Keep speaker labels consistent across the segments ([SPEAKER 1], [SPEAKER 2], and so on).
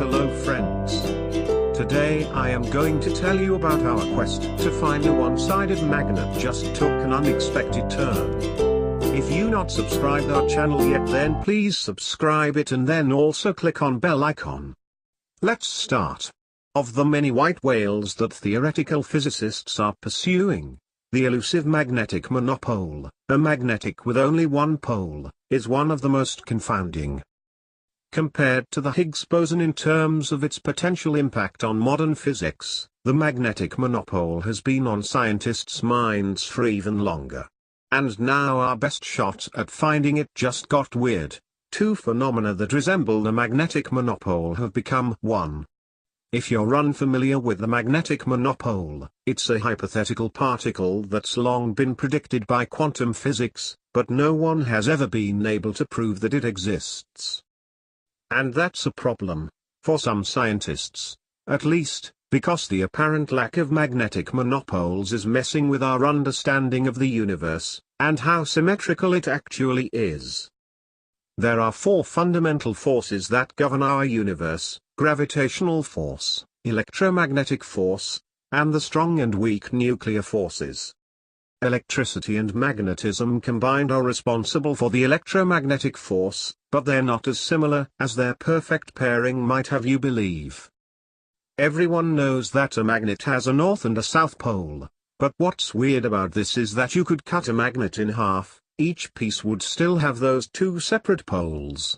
[SPEAKER 1] Hello friends. Today I am going to tell you about our quest to find a one-sided magnet just took an unexpected turn. If you not subscribed our channel yet, then please subscribe it and then also click on bell icon. Let's start. Of the many white whales that theoretical physicists are pursuing, the elusive magnetic monopole, a magnetic with only one pole, is one of the most confounding. Compared to the Higgs boson in terms of its potential impact on modern physics, the magnetic monopole has been on scientists' minds for even longer. And now our best shot at finding it just got weird. Two phenomena that resemble the magnetic monopole have become one. If you're unfamiliar with the magnetic monopole, it's a hypothetical particle that's long been predicted by quantum physics, but no one has ever been able to prove that it exists. And that's a problem, for some scientists, at least, because the apparent lack of magnetic monopoles is messing with our understanding of the universe, and how symmetrical it actually is. There are four fundamental forces that govern our universe: gravitational force, electromagnetic force, and the strong and weak nuclear forces. Electricity and magnetism combined are responsible for the electromagnetic force, but they're not as similar as their perfect pairing might have you believe. Everyone knows that a magnet has a north and a south pole, but what's weird about this is that you could cut a magnet in half, each piece would still have those two separate poles.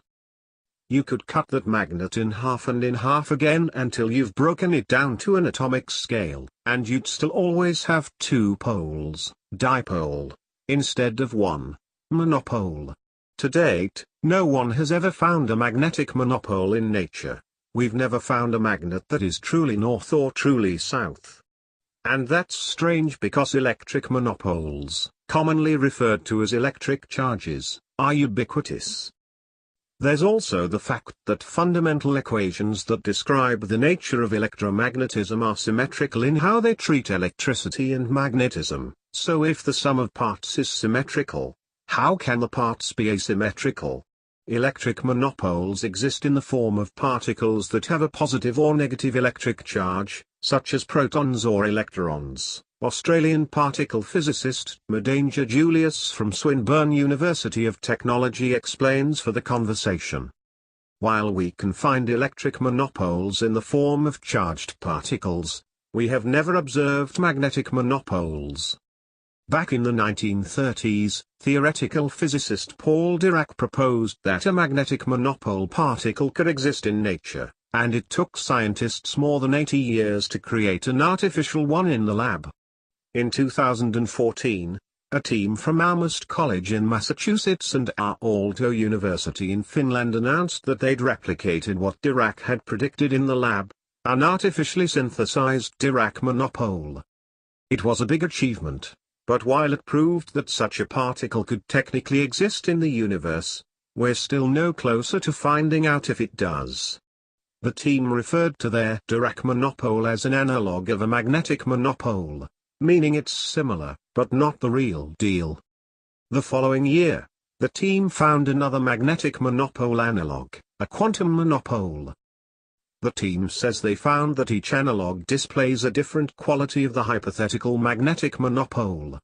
[SPEAKER 1] You could cut that magnet in half and in half again until you've broken it down to an atomic scale, and you'd still always have two poles, dipole, instead of one, monopole. To date, no one has ever found a magnetic monopole in nature. We've never found a magnet that is truly north or truly south. And that's strange because electric monopoles, commonly referred to as electric charges, are ubiquitous. There's also the fact that fundamental equations that describe the nature of electromagnetism are symmetrical in how they treat electricity and magnetism, so if the sum of parts is symmetrical, how can the parts be asymmetrical? Electric monopoles exist in the form of particles that have a positive or negative electric charge, such as protons or electrons. Australian particle physicist Madanja Julius from Swinburne University of Technology explains for the conversation. While we can find electric monopoles in the form of charged particles, we have never observed magnetic monopoles. Back in the 1930s, theoretical physicist Paul Dirac proposed that a magnetic monopole particle could exist in nature, and it took scientists more than 80 years to create an artificial one in the lab. In 2014, a team from Amherst College in Massachusetts and Aalto University in Finland announced that they'd replicated what Dirac had predicted in the lab, an artificially synthesized Dirac monopole. It was a big achievement. But while it proved that such a particle could technically exist in the universe, we're still no closer to finding out if it does. The team referred to their Dirac monopole as an analog of a magnetic monopole, meaning it's similar, but not the real deal. The following year, the team found another magnetic monopole analog, a quantum monopole. The team says they found that each analog displays a different quality of the hypothetical magnetic monopole.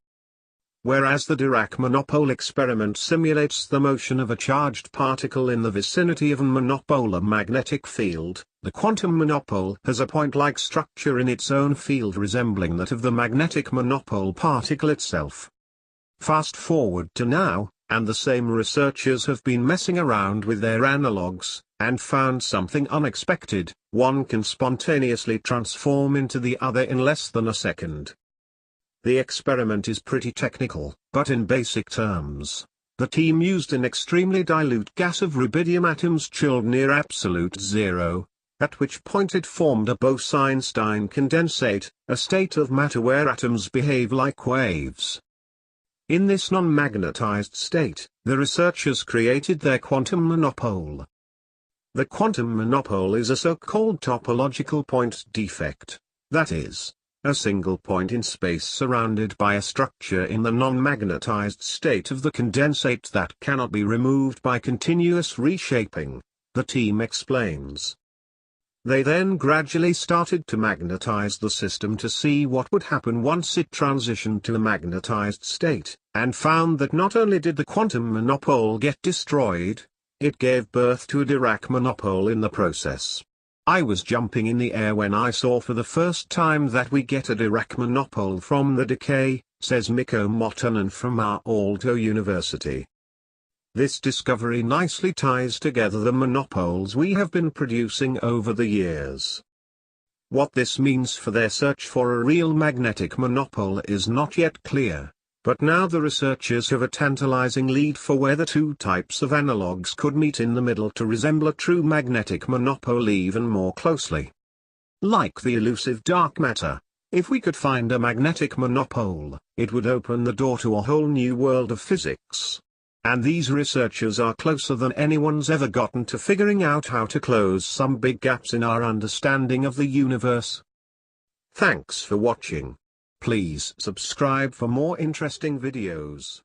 [SPEAKER 1] Whereas the Dirac monopole experiment simulates the motion of a charged particle in the vicinity of a monopolar magnetic field, the quantum monopole has a point-like structure in its own field resembling that of the magnetic monopole particle itself. Fast forward to now, and the same researchers have been messing around with their analogs, and found something unexpected. One can spontaneously transform into the other in less than a second. The experiment is pretty technical, but in basic terms, the team used an extremely dilute gas of rubidium atoms chilled near absolute zero, at which point it formed a Bose-Einstein condensate, a state of matter where atoms behave like waves. In this non-magnetized state, the researchers created their quantum monopole. The quantum monopole is a so-called topological point defect, that is, a single point in space surrounded by a structure in the non-magnetized state of the condensate that cannot be removed by continuous reshaping, the team explains. They then gradually started to magnetize the system to see what would happen once it transitioned to a magnetized state, and found that not only did the quantum monopole get destroyed, it gave birth to a Dirac monopole in the process. I was jumping in the air when I saw for the first time that we get a Dirac monopole from the decay, says Mikko Mottonen from our Aalto University. This discovery nicely ties together the monopoles we have been producing over the years. What this means for their search for a real magnetic monopole is not yet clear, but now the researchers have a tantalizing lead for where the two types of analogues could meet in the middle to resemble a true magnetic monopole even more closely. Like the elusive dark matter, if we could find a magnetic monopole, it would open the door to a whole new world of physics. And these researchers are closer than anyone's ever gotten to figuring out how to close some big gaps in our understanding of the universe. Thanks for watching. Please subscribe for more interesting videos.